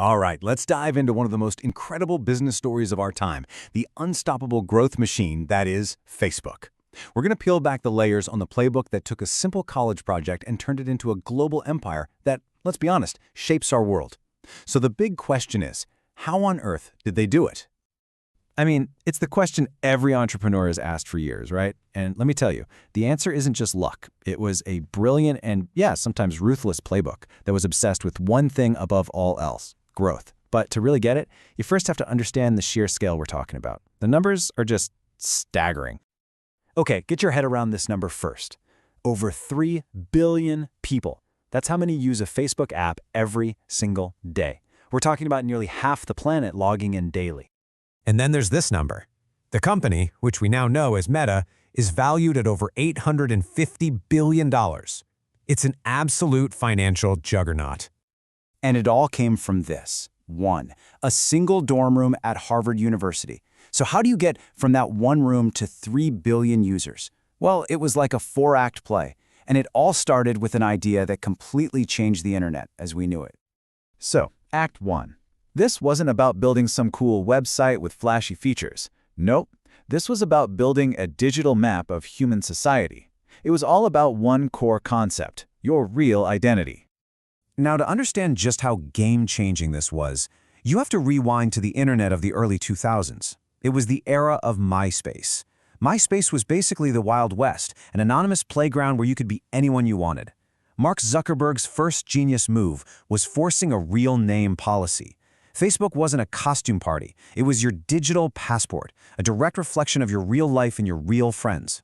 All right, let's dive into one of the most incredible business stories of our time, the unstoppable growth machine that is Facebook. We're going to peel back the layers on the playbook that took a simple college project and turned it into a global empire that, let's be honest, shapes our world. So the big question is, how on earth did they do it? I mean, it's the question every entrepreneur has asked for years, right? And let me tell you, the answer isn't just luck. It was a brilliant and, yeah, sometimes ruthless playbook that was obsessed with one thing above all else: growth. But to really get it, you first have to understand the sheer scale we're talking about. The numbers are just staggering. Okay, get your head around this number first. Over 3 billion people. That's how many use a Facebook app every single day. We're talking about nearly half the planet logging in daily. And then there's this number. The company, which we now know as Meta, is valued at over $850 billion. It's an absolute financial juggernaut. And it all came from this. One, a single dorm room at Harvard University. So how do you get from that one room to 3 billion users? Well, it was like a 4-act play. And it all started with an idea that completely changed the internet as we knew it. So, Act 1. This wasn't about building some cool website with flashy features. Nope. This was about building a digital map of human society. It was all about one core concept: your real identity. Now, to understand just how game-changing this was, you have to rewind to the internet of the early 2000s. It was the era of MySpace. MySpace was basically the Wild West, an anonymous playground where you could be anyone you wanted. Mark Zuckerberg's first genius move was forcing a real name policy. Facebook wasn't a costume party. It was your digital passport, a direct reflection of your real life and your real friends.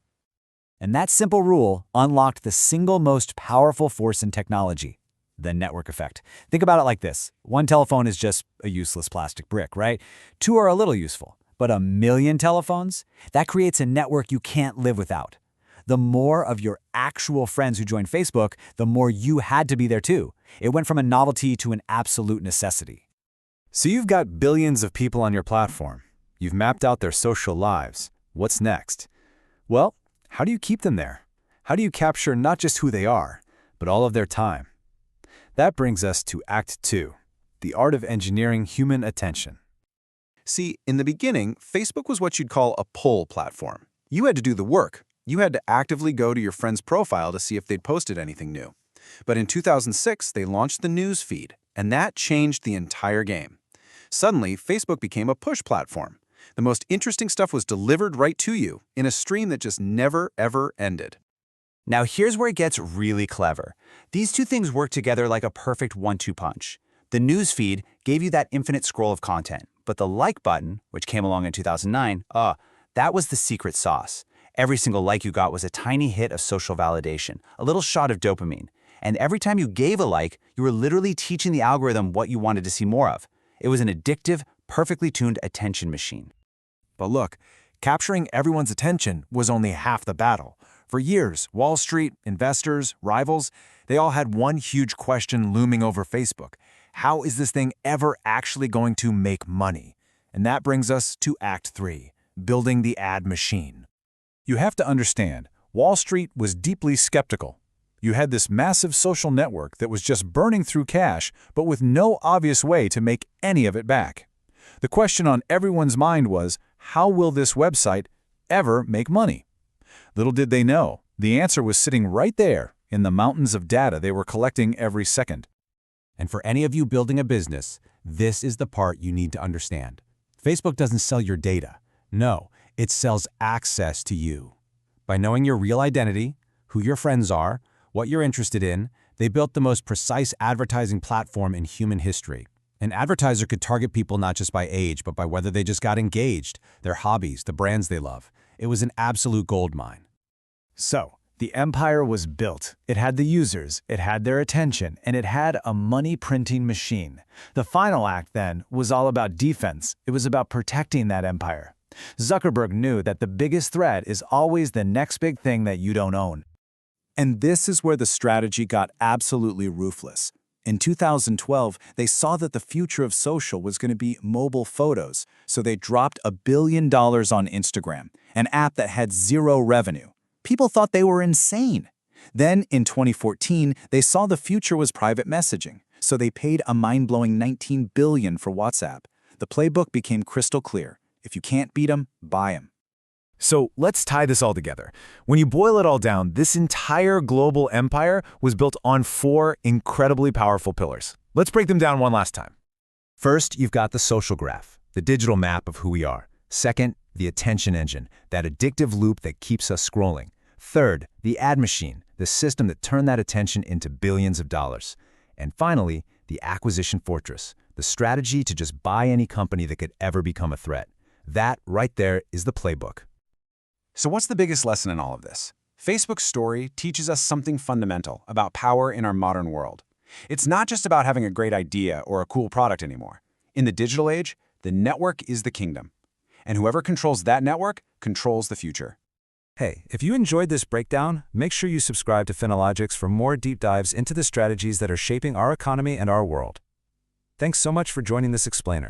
And that simple rule unlocked the single most powerful force in technology: the network effect. Think about it like this. One telephone is just a useless plastic brick, right? 2 are a little useful. But 1 million telephones? That creates a network you can't live without. The more of your actual friends who joined Facebook, the more you had to be there too. It went from a novelty to an absolute necessity. So you've got billions of people on your platform. You've mapped out their social lives. What's next? Well, how do you keep them there? How do you capture not just who they are, but all of their time? That brings us to Act 2, the art of engineering human attention. See, in the beginning, Facebook was what you'd call a pull platform. You had to do the work. You had to actively go to your friend's profile to see if they'd posted anything new. But in 2006, they launched the news feed, and that changed the entire game. Suddenly, Facebook became a push platform. The most interesting stuff was delivered right to you in a stream that just never, ever ended. Now here's where it gets really clever. These two things work together like a perfect 1-2 punch. The news feed gave you that infinite scroll of content, but the like button, which came along in 2009, that was the secret sauce. Every single like you got was a tiny hit of social validation, a little shot of dopamine. And every time you gave a like, you were literally teaching the algorithm what you wanted to see more of. It was an addictive, perfectly tuned attention machine. But look, capturing everyone's attention was only half the battle. For years, Wall Street, investors, rivals, they all had one huge question looming over Facebook. How is this thing ever actually going to make money? And that brings us to Act 3, building the ad machine. You have to understand, Wall Street was deeply skeptical. You had this massive social network that was just burning through cash, but with no obvious way to make any of it back. The question on everyone's mind was, how will this website ever make money? Little did they know, the answer was sitting right there in the mountains of data they were collecting every second. And for any of you building a business, this is the part you need to understand. Facebook doesn't sell your data. No, it sells access to you. By knowing your real identity, who your friends are, what you're interested in, they built the most precise advertising platform in human history. An advertiser could target people not just by age, but by whether they just got engaged, their hobbies, the brands they love. It was an absolute goldmine. So, the empire was built. It had the users, it had their attention, and it had a money-printing machine. The final act, then, was all about defense. It was about protecting that empire. Zuckerberg knew that the biggest threat is always the next big thing that you don't own. And this is where the strategy got absolutely ruthless. In 2012, they saw that the future of social was going to be mobile photos, so they dropped $1 billion on Instagram, an app that had zero revenue. People thought they were insane. Then, in 2014, they saw the future was private messaging. So they paid a mind-blowing $19 billion for WhatsApp. The playbook became crystal clear. If you can't beat them, buy them. So let's tie this all together. When you boil it all down, this entire global empire was built on 4 incredibly powerful pillars. Let's break them down one last time. First, you've got the social graph, the digital map of who we are. Second, the attention engine, that addictive loop that keeps us scrolling. Third, the ad machine, the system that turned that attention into billions of dollars. And finally, the acquisition fortress, the strategy to just buy any company that could ever become a threat. That right there is the playbook. So what's the biggest lesson in all of this? Facebook's story teaches us something fundamental about power in our modern world. It's not just about having a great idea or a cool product anymore. In the digital age, the network is the kingdom. And whoever controls that network controls the future. Hey, if you enjoyed this breakdown, make sure you subscribe to Finologix for more deep dives into the strategies that are shaping our economy and our world. Thanks so much for joining this explainer.